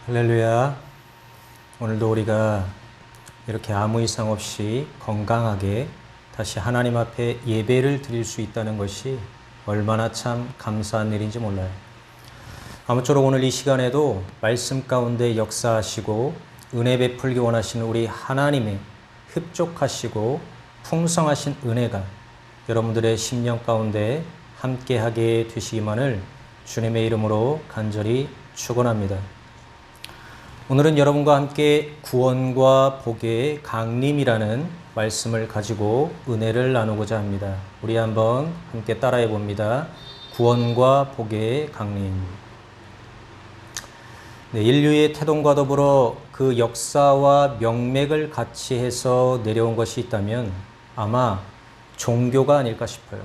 할렐루야. 오늘도 우리가 이렇게 아무 이상 없이 건강하게 다시 하나님 앞에 예배를 드릴 수 있다는 것이 얼마나 참 감사한 일인지 몰라요. 아무쪼록 오늘 이 시간에도 말씀 가운데 역사하시고 은혜 베풀기 원하시는 우리 하나님의 흡족하시고 풍성하신 은혜가 여러분들의 심령 가운데 함께하게 되시기만을 주님의 이름으로 간절히 축원합니다. 오늘은 여러분과 함께 구원과 복의 강림이라는 말씀을 가지고 은혜를 나누고자 합니다. 우리 한번 함께 따라해 봅니다. 구원과 복의 강림. 네, 인류의 태동과 더불어 그 역사와 명맥을 같이 해서 내려온 것이 있다면 아마 종교가 아닐까 싶어요.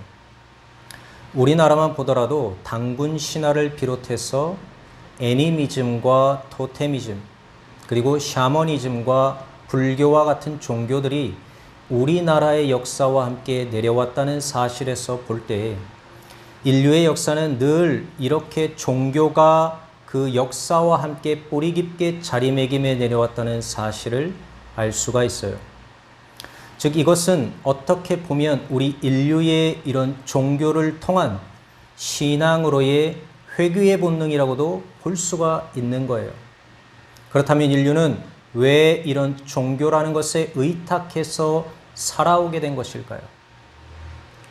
우리나라만 보더라도 당군 신화를 비롯해서 애니미즘과 토테미즘, 그리고 샤머니즘과 불교와 같은 종교들이 우리나라의 역사와 함께 내려왔다는 사실에서 볼 때 인류의 역사는 늘 이렇게 종교가 그 역사와 함께 뿌리 깊게 자리매김해 내려왔다는 사실을 알 수가 있어요. 즉 이것은 어떻게 보면 우리 인류의 이런 종교를 통한 신앙으로의 회귀의 본능이라고도 볼 수가 있는 거예요. 그렇다면 인류는 왜 이런 종교라는 것에 의탁해서 살아오게 된 것일까요?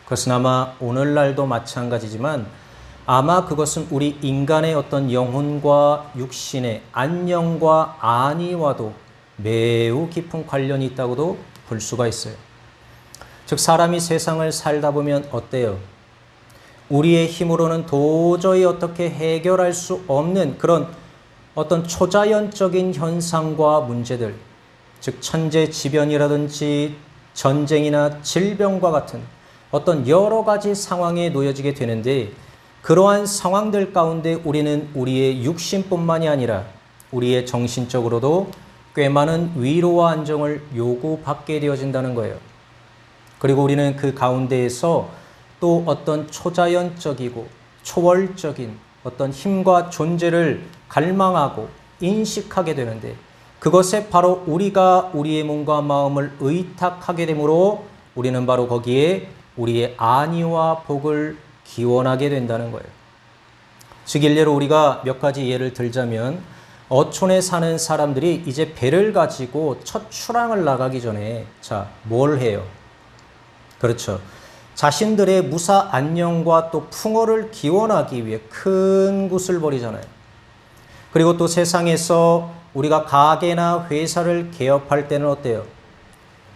그것은 아마 오늘날도 마찬가지지만 아마 그것은 우리 인간의 어떤 영혼과 육신의 안녕과 안위와도 매우 깊은 관련이 있다고도 볼 수가 있어요. 즉 사람이 세상을 살다 보면 어때요? 우리의 힘으로는 도저히 어떻게 해결할 수 없는 그런 어떤 초자연적인 현상과 문제들, 즉 천재지변이라든지 전쟁이나 질병과 같은 어떤 여러 가지 상황에 놓여지게 되는데 그러한 상황들 가운데 우리는 우리의 육신뿐만이 아니라 우리의 정신적으로도 꽤 많은 위로와 안정을 요구받게 되어진다는 거예요. 그리고 우리는 그 가운데에서 또 어떤 초자연적이고 초월적인 어떤 힘과 존재를 갈망하고 인식하게 되는데 그것에 바로 우리가 우리의 몸과 마음을 의탁하게 되므로 우리는 바로 거기에 우리의 안위와 복을 기원하게 된다는 거예요. 즉 일례로 우리가 몇 가지 예를 들자면 어촌에 사는 사람들이 이제 배를 가지고 첫 출항을 나가기 전에 뭘 해요? 그렇죠. 자신들의 무사 안녕과 또 풍어를 기원하기 위해 큰 굿을 벌이잖아요. 그리고 또 세상에서 우리가 가게나 회사를 개업할 때는 어때요?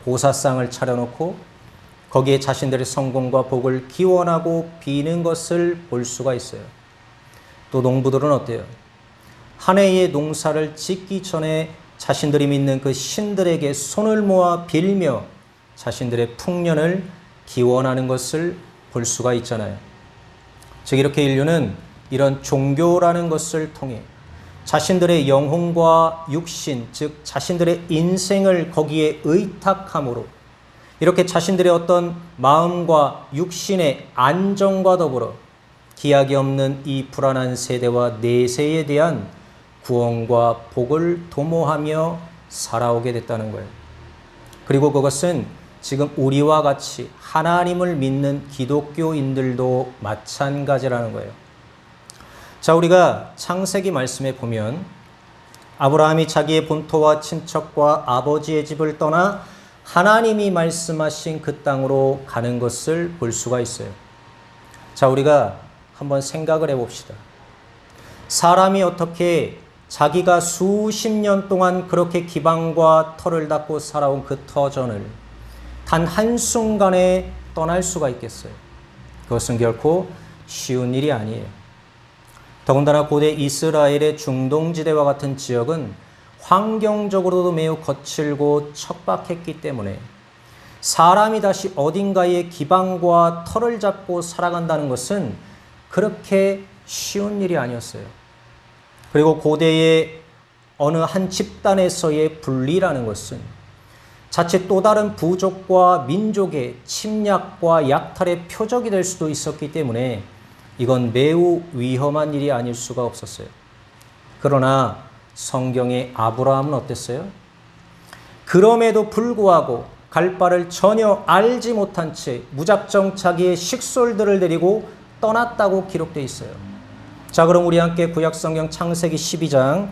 보사상을 차려놓고 거기에 자신들의 성공과 복을 기원하고 비는 것을 볼 수가 있어요. 또 농부들은 어때요? 한 해의 농사를 짓기 전에 자신들이 믿는 그 신들에게 손을 모아 빌며 자신들의 풍년을 기원하는 것을 볼 수가 있잖아요. 즉 이렇게 인류는 이런 종교라는 것을 통해 자신들의 영혼과 육신, 즉 자신들의 인생을 거기에 의탁함으로 이렇게 자신들의 어떤 마음과 육신의 안정과 더불어 기약이 없는 이 불안한 세대와 내세에 대한 구원과 복을 도모하며 살아오게 됐다는 거예요. 그리고 그것은 지금 우리와 같이 하나님을 믿는 기독교인들도 마찬가지라는 거예요. 자, 우리가 창세기 말씀에 보면 아브라함이 자기의 본토와 친척과 아버지의 집을 떠나 하나님이 말씀하신 그 땅으로 가는 것을 볼 수가 있어요. 자, 우리가 한번 생각을 해봅시다. 사람이 어떻게 자기가 수십 년 동안 그렇게 기방과 터를 닦고 살아온 그 터전을 단 한순간에 떠날 수가 있겠어요? 그것은 결코 쉬운 일이 아니에요. 더군다나 고대 이스라엘의 중동지대와 같은 지역은 환경적으로도 매우 거칠고 척박했기 때문에 사람이 다시 어딘가에 기방과 터를 잡고 살아간다는 것은 그렇게 쉬운 일이 아니었어요. 그리고 고대의 어느 한 집단에서의 분리라는 것은 자칫 또 다른 부족과 민족의 침략과 약탈의 표적이 될 수도 있었기 때문에 이건 매우 위험한 일이 아닐 수가 없었어요. 그러나 성경의 아브라함은 어땠어요? 그럼에도 불구하고 갈 바를 전혀 알지 못한 채 무작정 자기의 식솔들을 데리고 떠났다고 기록되어 있어요. 자, 그럼 우리 함께 구약성경 창세기 12장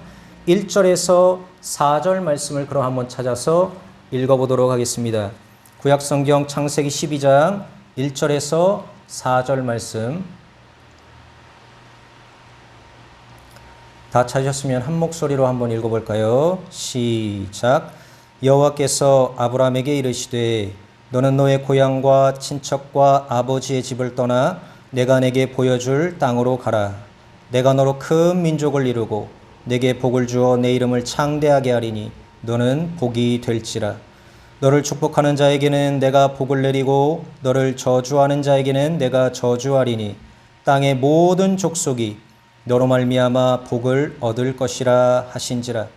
1절에서 4절 말씀을 그럼 한번 찾아서 읽어보도록 하겠습니다. 구약성경 창세기 12장 1절에서 4절 말씀 다 찾으셨으면 한 목소리로 한번 읽어볼까요? 시작. 여호와께서 아브라함에게 이르시되 너는 너의 고향과 친척과 아버지의 집을 떠나 내가 내게 보여줄 땅으로 가라. 내가 너로 큰 민족을 이루고 내게 복을 주어 내 이름을 창대하게 하리니 너는 복이 될지라. 너를 축복하는 자에게는 내가 복을 내리고 너를 저주하는 자에게는 내가 저주하리니 땅의 모든 족속이 너로 말미암아 복을 얻을 것이라 하신지라.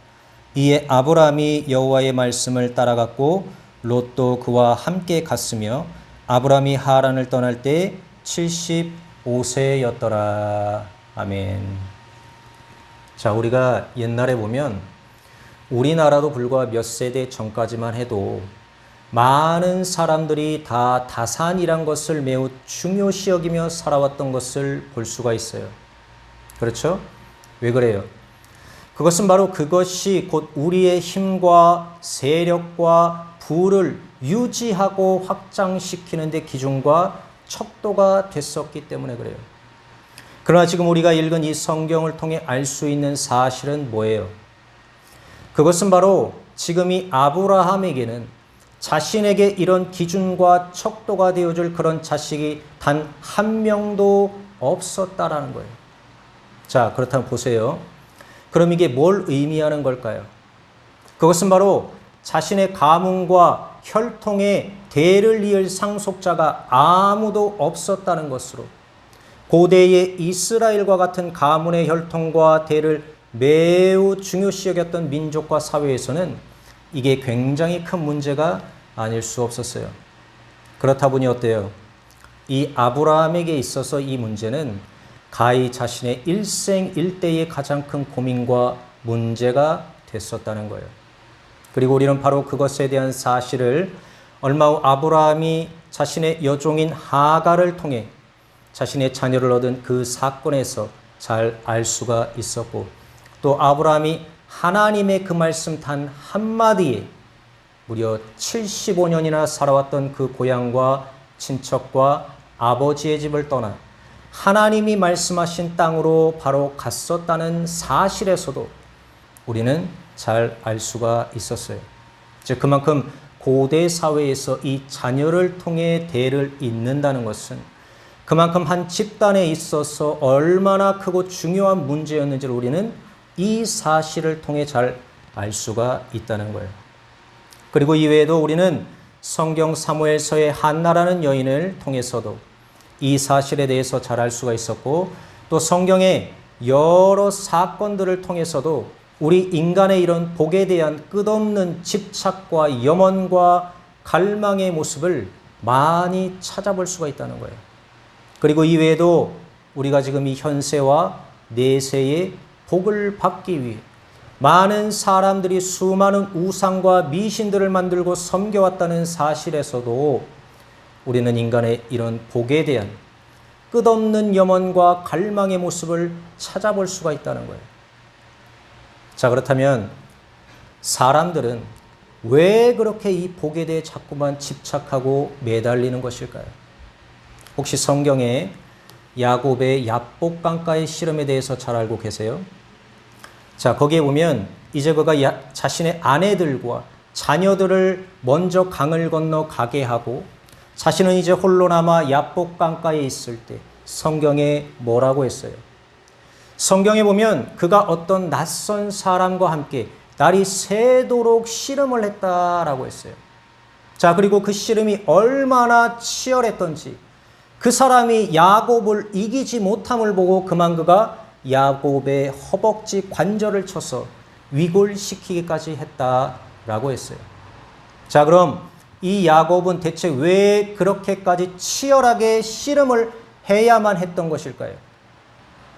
이에 아브라함이 여호와의 말씀을 따라갔고 롯도 그와 함께 갔으며 아브라함이 하란을 떠날 때 75세였더라. 아멘. 자, 우리가 옛날에 보면 우리나라도 불과 몇 세대 전까지만 해도 많은 사람들이 다 다산이란 것을 매우 중요시 여기며 살아왔던 것을 볼 수가 있어요. 그렇죠? 왜 그래요? 그것은 바로 그것이 곧 우리의 힘과 세력과 부를 유지하고 확장시키는 데 기준과 척도가 됐었기 때문에 그래요. 그러나 지금 우리가 읽은 이 성경을 통해 알 수 있는 사실은 뭐예요? 그것은 바로 지금 이 아브라함에게는 자신에게 이런 기준과 척도가 되어줄 그런 자식이 단 한 명도 없었다라는 거예요. 자, 그렇다면 보세요. 그럼 이게 뭘 의미하는 걸까요? 그것은 바로 자신의 가문과 혈통의 대를 이을 상속자가 아무도 없었다는 것으로 고대의 이스라엘과 같은 가문의 혈통과 대를 매우 중요시 여겼던 민족과 사회에서는 이게 굉장히 큰 문제가 아닐 수 없었어요. 그렇다 보니 어때요? 이 아브라함에게 있어서 이 문제는 가히 자신의 일생일대의 가장 큰 고민과 문제가 됐었다는 거예요. 그리고 우리는 바로 그것에 대한 사실을 얼마 후 아브라함이 자신의 여종인 하갈을 통해 자신의 자녀를 얻은 그 사건에서 잘 알 수가 있었고 또 아브라함이 하나님의 그 말씀 단 한마디에 무려 75년이나 살아왔던 그 고향과 친척과 아버지의 집을 떠나 하나님이 말씀하신 땅으로 바로 갔었다는 사실에서도 우리는 잘 알 수가 있었어요. 즉 그만큼 고대 사회에서 이 자녀를 통해 대를 잇는다는 것은 그만큼 한 집단에 있어서 얼마나 크고 중요한 문제였는지를 우리는 이 사실을 통해 잘 알 수가 있다는 거예요. 그리고 이외에도 우리는 성경 사무엘서의 한나라는 여인을 통해서도 이 사실에 대해서 잘 알 수가 있었고 또 성경의 여러 사건들을 통해서도 우리 인간의 이런 복에 대한 끝없는 집착과 염원과 갈망의 모습을 많이 찾아볼 수가 있다는 거예요. 그리고 이외에도 우리가 지금 이 현세와 내세의 복을 받기 위해 많은 사람들이 수많은 우상과 미신들을 만들고 섬겨왔다는 사실에서도 우리는 인간의 이런 복에 대한 끝없는 염원과 갈망의 모습을 찾아볼 수가 있다는 거예요. 자, 그렇다면 사람들은 왜 그렇게 이 복에 대해 자꾸만 집착하고 매달리는 것일까요? 혹시 성경에 야곱의 야복강가의 씨름에 대해서 잘 알고 계세요? 자, 거기에 보면 이제 그가 자신의 아내들과 자녀들을 먼저 강을 건너 가게 하고 자신은 이제 홀로 남아 야복강가에 있을 때 성경에 뭐라고 했어요? 성경에 보면 그가 어떤 낯선 사람과 함께 날이 새도록 씨름을 했다라고 했어요. 자, 그리고 그 씨름이 얼마나 치열했던지 그 사람이 야곱을 이기지 못함을 보고 그만 그가 야곱의 허벅지 관절을 쳐서 위골시키기까지 했다라고 했어요. 자, 그럼 이 야곱은 대체 왜 그렇게까지 치열하게 씨름을 해야만 했던 것일까요?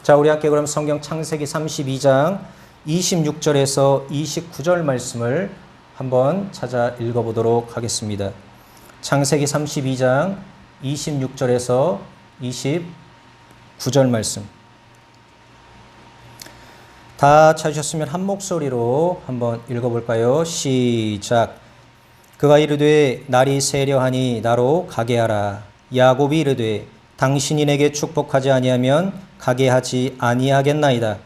자, 우리 함께 그럼 성경 창세기 32장 26절에서 29절 말씀을 한번 찾아 읽어보도록 하겠습니다. 창세기 32장 26절에서 29절 말씀. 다 찾으셨으면 한 목소리로 한번 읽어볼까요? 시작. 그가 이르되 날이 세려하니 나로 가게 하라. 야곱이 이르되 당신이 내게 축복하지 아니하면 가게 하지 아니하겠나이다.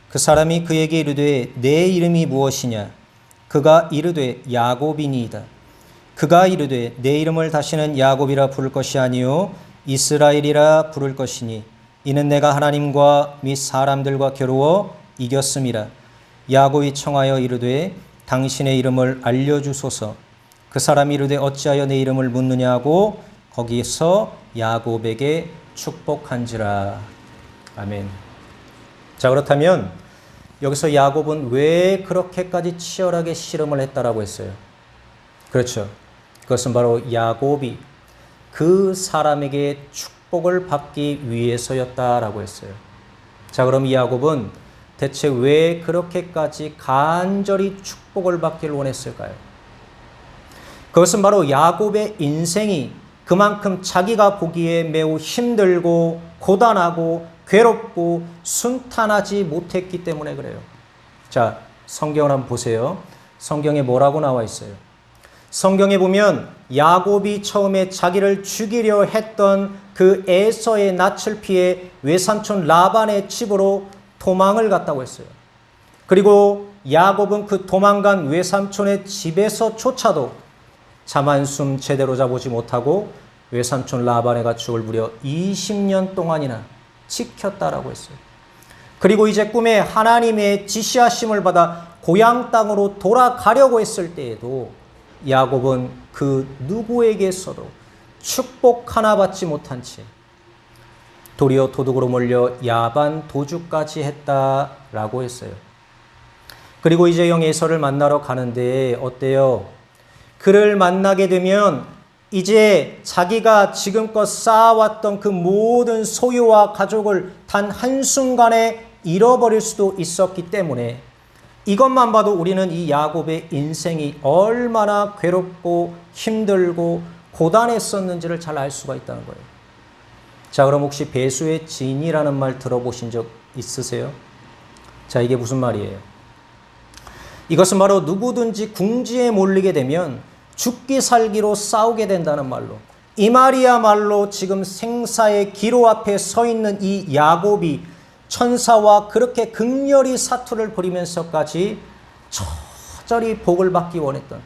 그 사람이 그에게 이르되 내 이름이 무엇이냐? 그가 이르되 야곱이니이다. 그가 이르되 내 이름을 다시는 야곱이라 부를 것이 아니요 이스라엘이라 부를 것이니 이는 내가 하나님과 및 사람들과 겨루어 이겼음이라. 야곱이 청하여 이르되 당신의 이름을 알려주소서. 그 사람이 이르되 어찌하여 내 이름을 묻느냐 하고 거기서 야곱에게 축복한지라. 아멘. 자, 그렇다면 여기서 야곱은 왜 그렇게까지 치열하게 씨름을 했다라고 했어요? 그렇죠. 그것은 바로 야곱이 그 사람에게 축복을 받기 위해서였다라고 했어요. 자, 그럼 이 야곱은 대체 왜 그렇게까지 간절히 축복을 받기를 원했을까요? 그것은 바로 야곱의 인생이 그만큼 자기가 보기에 매우 힘들고 고단하고 괴롭고 순탄하지 못했기 때문에 그래요. 자, 성경을 한번 보세요. 성경에 뭐라고 나와 있어요? 성경에 보면 야곱이 처음에 자기를 죽이려 했던 그 에서의 낯을 피해 외삼촌 라반의 집으로 도망을 갔다고 했어요. 그리고 야곱은 그 도망간 외삼촌의 집에서조차도 잠 한숨 제대로 자보지 못하고 외삼촌 라반의 가축을 무려 20년 동안이나 지켰다라고 했어요. 그리고 이제 꿈에 하나님의 지시하심을 받아 고향 땅으로 돌아가려고 했을 때에도 야곱은 그 누구에게서도 축복 하나 받지 못한 채 도리어 도둑으로 몰려 야반 도주까지 했다라고 했어요. 그리고 이제 영 에서를 만나러 가는데 어때요? 그를 만나게 되면 이제 자기가 지금껏 쌓아왔던 그 모든 소유와 가족을 단 한순간에 잃어버릴 수도 있었기 때문에 이것만 봐도 우리는 이 야곱의 인생이 얼마나 괴롭고 힘들고 고단했었는지를 잘 알 수가 있다는 거예요. 자, 그럼 혹시 배수의 진이라는 말 들어보신 적 있으세요? 자, 이게 무슨 말이에요? 이것은 바로 누구든지 궁지에 몰리게 되면 죽기 살기로 싸우게 된다는 말로, 이 말이야말로 지금 생사의 기로 앞에 서 있는 이 야곱이 천사와 그렇게 극렬히 사투를 벌이면서까지 처절히 복을 받기 원했던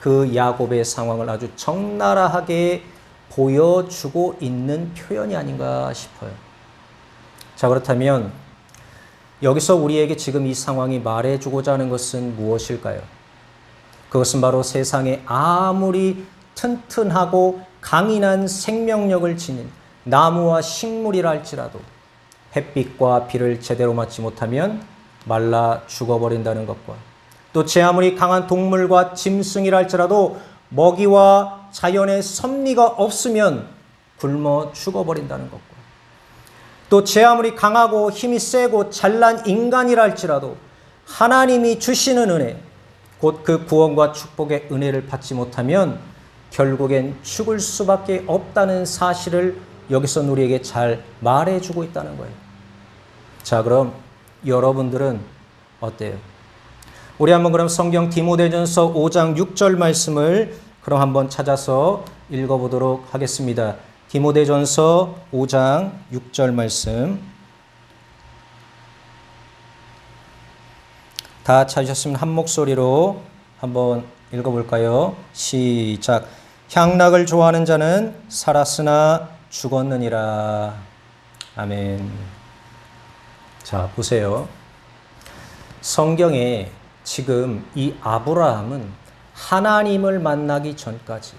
그 야곱의 상황을 아주 적나라하게 보여주고 있는 표현이 아닌가 싶어요. 자, 그렇다면 여기서 우리에게 지금 이 상황이 말해주고자 하는 것은 무엇일까요? 그것은 바로 세상에 아무리 튼튼하고 강인한 생명력을 지닌 나무와 식물이라 할지라도 햇빛과 비를 제대로 맞지 못하면 말라 죽어버린다는 것과, 또 제 아무리 강한 동물과 짐승이라 할지라도 먹이와 자연의 섭리가 없으면 굶어 죽어버린다는 것과, 또 제 아무리 강하고 힘이 세고 잘난 인간이라 할지라도 하나님이 주시는 은혜, 곧 그 구원과 축복의 은혜를 받지 못하면 결국엔 죽을 수밖에 없다는 사실을 여기서 우리에게 잘 말해주고 있다는 거예요. 자, 그럼 여러분들은 어때요? 우리 한번 그럼 성경 디모데전서 5장 6절 말씀을 그럼 한번 찾아서 읽어보도록 하겠습니다. 디모데전서 5장 6절 말씀. 다 찾으셨으면 한 목소리로 한번 읽어볼까요? 시작. 향락을 좋아하는 자는 살았으나 죽었느니라. 아멘. 자, 보세요. 성경에 지금 이 아브라함은 하나님을 만나기 전까지,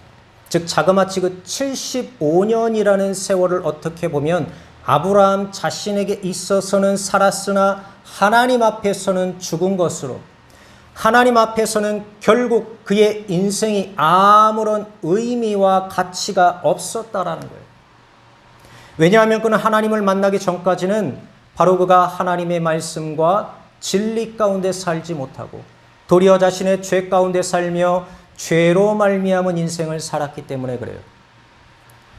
즉 자그마치 그 75년이라는 세월을 어떻게 보면 아브라함 자신에게 있어서는 살았으나 하나님 앞에서는 죽은 것으로, 하나님 앞에서는 결국 그의 인생이 아무런 의미와 가치가 없었다라는 거예요. 왜냐하면 그는 하나님을 만나기 전까지는 바로 그가 하나님의 말씀과 진리 가운데 살지 못하고 도리어 자신의 죄 가운데 살며 죄로 말미암은 인생을 살았기 때문에 그래요.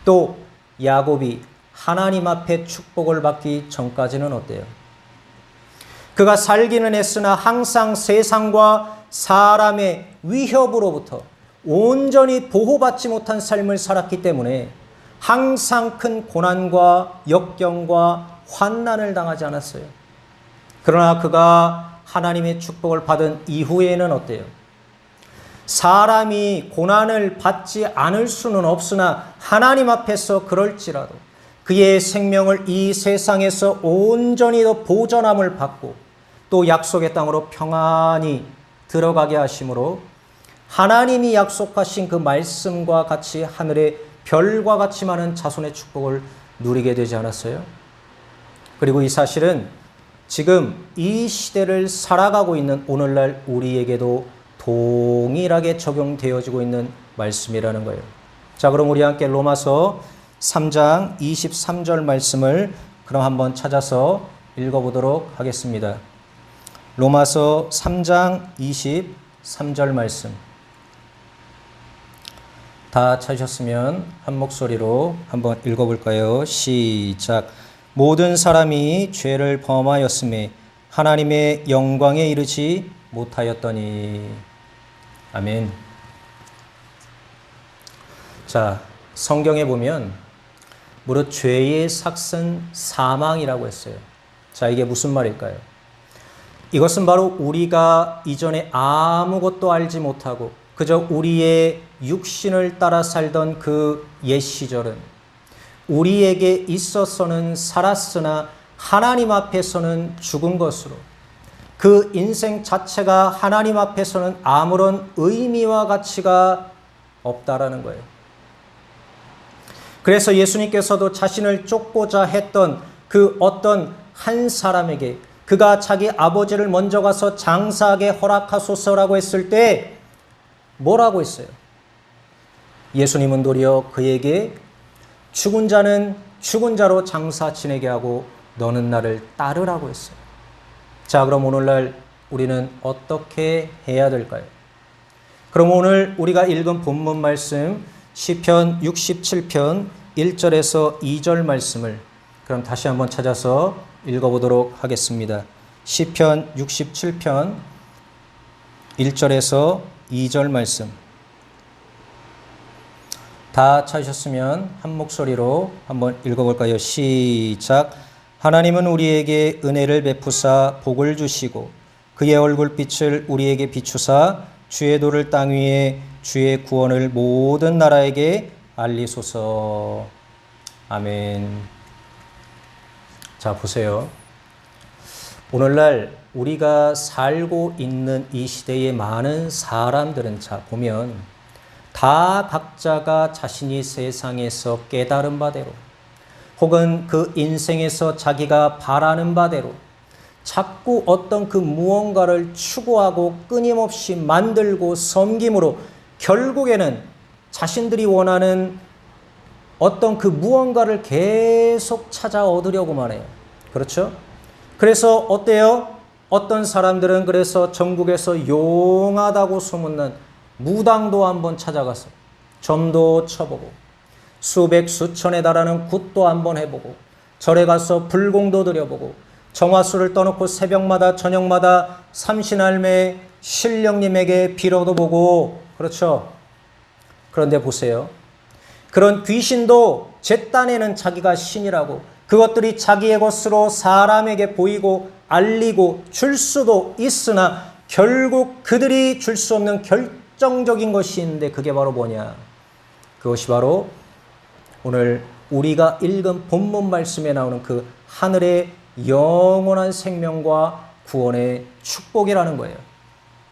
또 야곱이 하나님 앞에 축복을 받기 전까지는 어때요? 그가 살기는 했으나 항상 세상과 사람의 위협으로부터 온전히 보호받지 못한 삶을 살았기 때문에 항상 큰 고난과 역경과 환난을 당하지 않았어요. 그러나 그가 하나님의 축복을 받은 이후에는 어때요? 사람이 고난을 받지 않을 수는 없으나 하나님 앞에서 그럴지라도 그의 생명을 이 세상에서 온전히 더 보전함을 받고 또 약속의 땅으로 평안히 들어가게 하심으로 하나님이 약속하신 그 말씀과 같이 하늘의 별과 같이 많은 자손의 축복을 누리게 되지 않았어요? 그리고 이 사실은 지금 이 시대를 살아가고 있는 오늘날 우리에게도 동일하게 적용되어지고 있는 말씀이라는 거예요. 자, 그럼 우리 함께 로마서 3장 23절 말씀을 그럼 한번 찾아서 읽어보도록 하겠습니다. 로마서 3장 23절 말씀. 다 찾으셨으면 한 목소리로 한번 읽어볼까요? 시작. 모든 사람이 죄를 범하였음에 하나님의 영광에 이르지 못하였더니. 아멘. 자, 성경에 보면 무릇 죄의 삭은 사망이라고 했어요. 자, 이게 무슨 말일까요? 이것은 바로 우리가 이전에 아무것도 알지 못하고 그저 우리의 육신을 따라 살던 그 옛 시절은 우리에게 있어서는 살았으나 하나님 앞에서는 죽은 것으로 그 인생 자체가 하나님 앞에서는 아무런 의미와 가치가 없다라는 거예요. 그래서 예수님께서도 자신을 쫓고자 했던 그 어떤 한 사람에게 그가 자기 아버지를 먼저 가서 장사하게 허락하소서라고 했을 때 뭐라고 했어요? 예수님은 도리어 그에게 죽은 자는 죽은 자로 장사 지내게 하고 너는 나를 따르라고 했어요. 자, 그럼 오늘날 우리는 어떻게 해야 될까요? 그럼 오늘 우리가 읽은 본문 말씀 시편 67편 1절에서 2절 말씀을 그럼 다시 한번 찾아서 읽어보도록 하겠습니다. 시편 67편 1절에서 2절 말씀. 다 찾으셨으면 한 목소리로 한번 읽어볼까요? 시작. 하나님은 우리에게 은혜를 베푸사 복을 주시고 그의 얼굴빛을 우리에게 비추사 주의 도를 땅 위에 주의 구원을 모든 나라에게 알리소서. 아멘. 자, 보세요. 오늘날 우리가 살고 있는 이 시대의 많은 사람들은 자 보면 다 각자가 자신이 세상에서 깨달은 바대로 혹은 그 인생에서 자기가 바라는 바대로 자꾸 어떤 그 무언가를 추구하고 끊임없이 만들고 섬김으로 결국에는 자신들이 원하는 어떤 그 무언가를 계속 찾아 얻으려고만 해요. 그렇죠? 그래서 어때요? 어떤 사람들은 그래서 전국에서 용하다고 소문난 무당도 한번 찾아가서 점도 쳐보고 수백 수천에 달하는 굿도 한번 해보고 절에 가서 불공도 드려보고 정화수를 떠놓고 새벽마다 저녁마다 삼신할매 신령님에게 빌어도 보고 그렇죠? 그런데 보세요. 그런 귀신도 제 딴에는 자기가 신이라고 그것들이 자기의 것으로 사람에게 보이고 알리고 줄 수도 있으나 결국 그들이 줄 수 없는 결정적인 것이 있는데 그게 바로 뭐냐? 그것이 바로 오늘 우리가 읽은 본문 말씀에 나오는 그 하늘의 영원한 생명과 구원의 축복이라는 거예요.